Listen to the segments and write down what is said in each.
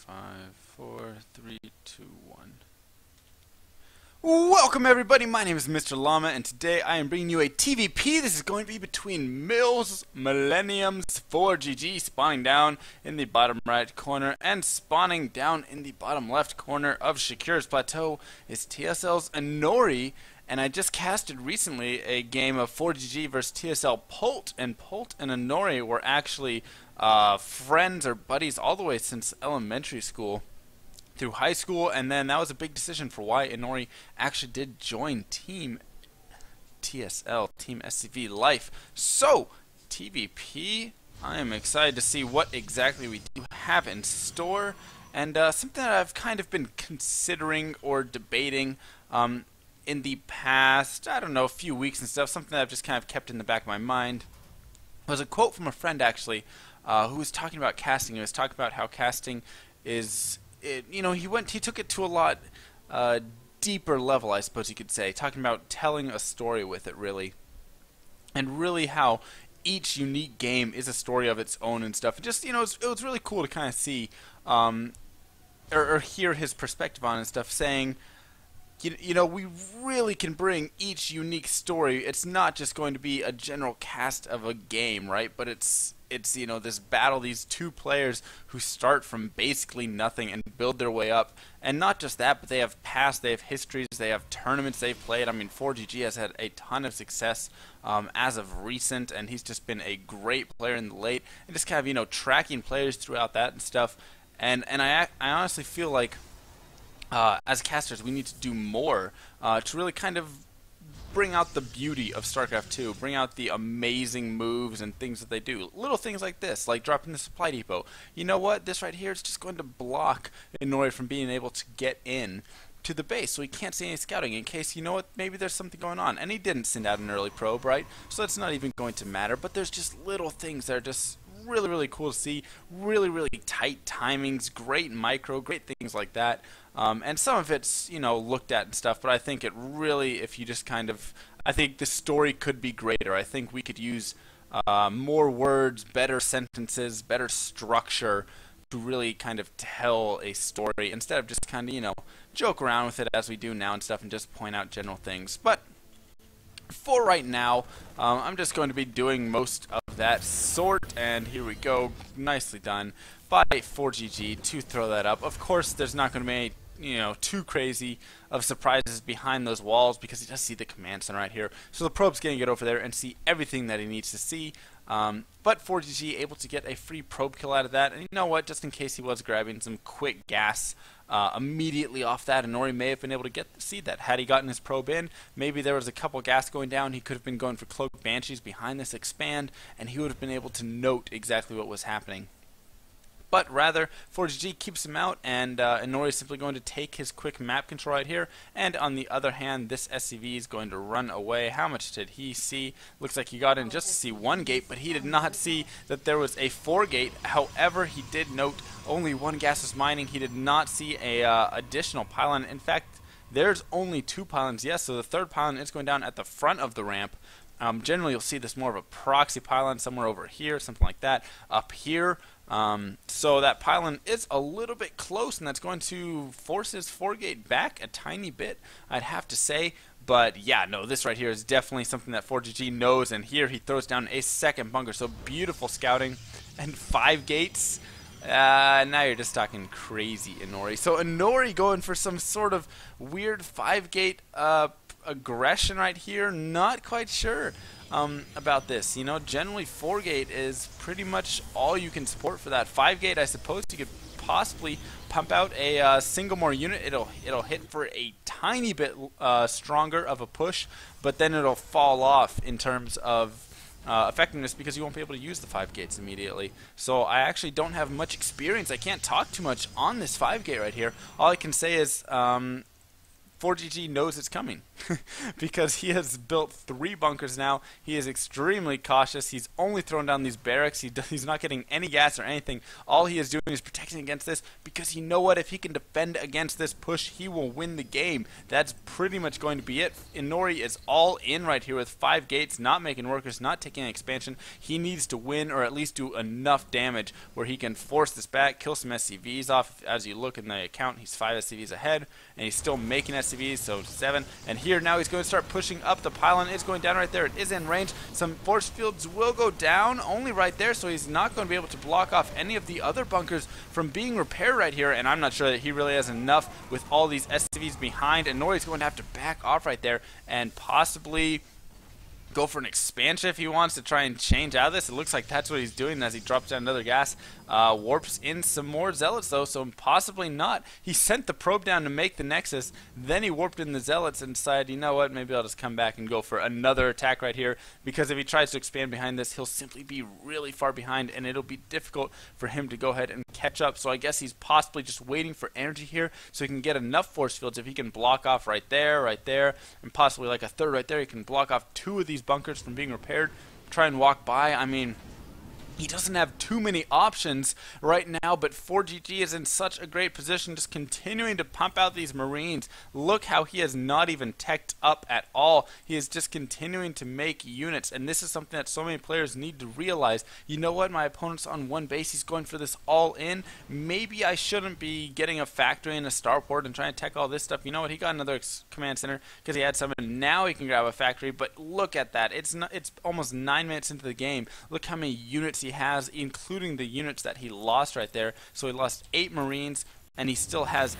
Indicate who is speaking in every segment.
Speaker 1: 5, 4, 3, 2, 1. Welcome everybody, my name is Mr. Llama, and today I am bringing you a TVP. This is going to be between MillForGG spawning down in the bottom right corner, and spawning down in the bottom left corner of Shakuras Plateau is TSLInori. And I just casted recently a game of forgg versus TSL Polt, and Polt and Inori were actually friends or buddies all the way since elementary school through high school, and then that was a big decision for why Inori actually did join Team TSL, Team SCV Life. So, TVP, I am excited to see what exactly we do have in store, and something that I've kind of been considering or debating in the past, I don't know, few weeks and stuff, something that I've just kind of kept in the back of my mind, was a quote from a friend actually, who was talking about casting. He was talking about how casting is, he took it to a lot deeper level, I suppose you could say, talking about telling a story with it, really, and really how each unique game is a story of its own and stuff. And just, it was really cool to kind of see, or hear his perspective on it and stuff, saying, we really can bring each unique story. It's not just going to be a general cast of a game, right? But it's this battle, these two players who start from basically nothing and build their way up. And not just that, but they have past, they have histories, they have tournaments they've played. I mean, forgg has had a ton of success as of recent, and he's just been a great player in the late, and just kind of, tracking players throughout that and stuff. And I honestly feel like as casters, we need to do more to really kind of bring out the beauty of StarCraft 2, bring out the amazing moves and things that they do. Little things like this, like dropping the supply depot. You know what? This right here is just going to block Inori from being able to get in to the base, so he can't see any scouting in case, maybe there's something going on. And he didn't send out an early probe, right? So that's not even going to matter, but there's just little things that are just really, really cool to see. Really, really tight timings, great micro, great things like that. And some of it's, looked at and stuff, but I think it really, if you just I think the story could be greater. I think we could use more words, better sentences, better structure to really kind of tell a story instead of just kind of, joke around with it as we do now and stuff and just point out general things. But for right now, I'm just going to be doing most of that sort, and here we go, nicely done by forgg to throw that up. Of course, there's not going to be any, too crazy of surprises behind those walls, because he does see the command center right here, so the probe's going to get over there and see everything that he needs to see. But forgg able to get a free probe kill out of that, and you know what, just in case he was grabbing some quick gas immediately off that, Inori may have been able to see that. Had he gotten his probe in, maybe there was a couple gas going down, he could have been going for cloaked banshees behind this expand, and he would have been able to note exactly what was happening. But rather, forgg keeps him out, and Inori is simply going to take his quick map control right here, and on the other hand, this SCV is going to run away. How much did he see? Looks like he got in just to see one gate, but he did not see that there was a 4 gate. However, he did note only one gas was mining. He did not see a additional pylon. In fact, there's only 2 pylons, yes, so the 3rd pylon is going down at the front of the ramp. Generally, you'll see this more of a proxy pylon somewhere over here, something like that, up here. So that pylon is a little bit close, and that's going to force his 4 gate back a tiny bit, I'd have to say. But yeah, no, this right here is definitely something that forgg knows, and here he throws down a second bunker. So beautiful scouting, and 5 gates. Now you're just talking crazy, Inori. So Inori going for some sort of weird 5 gate aggression right here. Not quite sure about this. Generally 4 gate is pretty much all you can support for that. 5 gate, I suppose you could possibly pump out a single more unit. It'll hit for a tiny bit stronger of a push, but then it'll fall off in terms of effectiveness, because you won't be able to use the 5 gates immediately. So I actually don't have much experience. I can't talk too much on this 5 gate right here. All I can say is forgg knows it's coming because he has built 3 bunkers now. He is extremely cautious. He's only throwing down these barracks. He's not getting any gas or anything. All he is doing is protecting against this, because you know what? If he can defend against this push, he will win the game. That's pretty much going to be it. Inori is all in right here with 5 gates, not making workers, not taking an expansion. He needs to win, or at least do enough damage where he can force this back, kill some SCVs off. As you look in the account, he's 5 SCVs ahead, and he's still making SCVs, so 7. And here now he's going to start pushing up. The pylon is going down right there. It is in range. Some force fields will go down, only right there, so he's not going to be able to block off any of the other bunkers from being repaired right here. And I'm not sure that he really has enough with all these SCVs behind. And Nori's going to have to back off right there and possibly go for an expansion if he wants to try and change out of this. It looks like that's what he's doing as he drops down another gas. Warps in some more zealots though, so possibly not. He sent the probe down to make the nexus, then he warped in the zealots and decided, you know what, maybe I'll just come back and go for another attack right here, because if he tries to expand behind this, he'll simply be really far behind and it'll be difficult for him to go ahead and catch up. So I guess he's possibly just waiting for energy here so he can get enough force fields. If he can block off right there, and possibly like a third right there, he can block off 2 of these bunkers from being repaired, try and walk by. I mean, he doesn't have too many options right now, but forgg is in such a great position, just continuing to pump out these Marines. Look how he has not even teched up at all. He is just continuing to make units, and this is something that so many players need to realize. You know what? My opponent's on 1 base. He's going for this all in. Maybe I shouldn't be getting a factory and a starport and trying to tech all this stuff. You know what? He got another command center because he had some, and now he can grab a factory. But look at that. It's almost 9 minutes into the game. Look how many units he has, including the units that he lost right there. So he lost 8 Marines, and he still has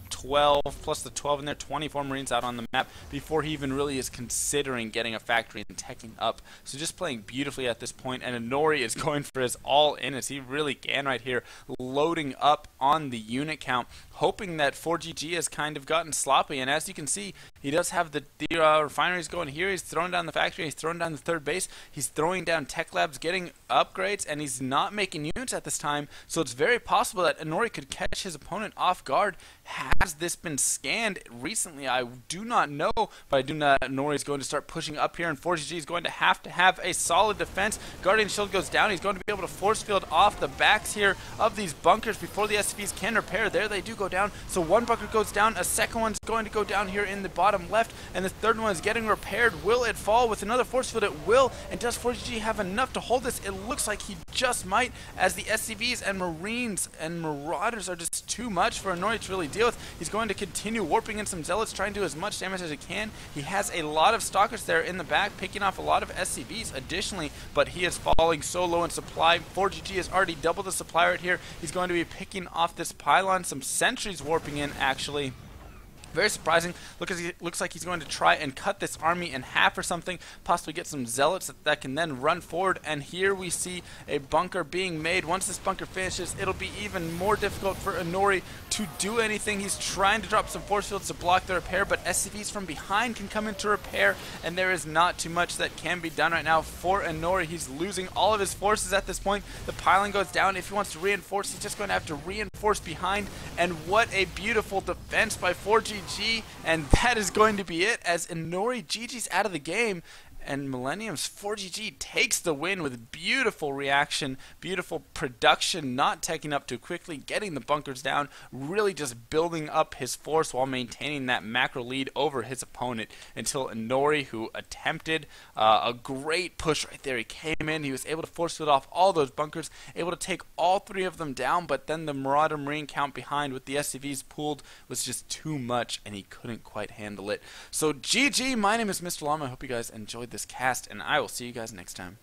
Speaker 1: 12 plus the 12 in there, 24 Marines out on the map before he even really is considering getting a factory and teching up. So just playing beautifully at this point, and Inori is going for his all in as he really can right here, loading up on the unit count, hoping that forgg has kind of gotten sloppy. And as you can see, he does have the refineries going here. He's throwing down the factory, he's throwing down the 3rd base, he's throwing down tech labs, getting upgrades, and he's not making units at this time. So it's very possible that Inori could catch his opponent off guard. Has this been scanned recently? I do not know, but I do know that Inori is going to start pushing up here, and forgg is going to have a solid defense. Guardian shield goes down. He's going to be able to force field off the backs here of these bunkers before the SCVs can repair. There they do go down. So 1 bunker goes down, a second one's going to go down here in the bottom left, and the 3rd one is getting repaired. Will it fall with another force field? It will. And does forgg have enough to hold this? It looks like he just might, as the SCVs and Marines and Marauders are just too much for Inori to really deal with. He's going to continue warping in some zealots, trying to do as much damage as he can. He has a lot of stalkers there in the back, picking off a lot of SCVs additionally, but he is falling so low in supply. forgg has already doubled the supply right here. He's going to be picking off this pylon. Some sentries warping in, actually. Very surprising. Looks like he's going to try and cut this army in half or something, possibly get some zealots that can then run forward. And here we see a bunker being made. Once this bunker finishes, it'll be even more difficult for Inori to do anything. He's trying to drop some force fields to block the repair, but SCVs from behind can come into repair, and there is not too much that can be done right now for Inori. He's losing all of his forces at this point. The pylon goes down. If he wants to reinforce, he's just going to have to reinforce behind. And what a beautiful defense by forgg. And that is going to be it, as Inori GG's out of the game, and Millennium's forgg takes the win with beautiful reaction, beautiful production, not taking up too quickly, getting the bunkers down, really just building up his force while maintaining that macro lead over his opponent until Inori, who attempted a great push right there. He came in, he was able to force field off all those bunkers, able to take all 3 of them down, but then the Marauder Marine count behind with the SCVs pooled was just too much, and he couldn't quite handle it. So GG, my name is MrLlama. I hope you guys enjoyed this cast, and I will see you guys next time.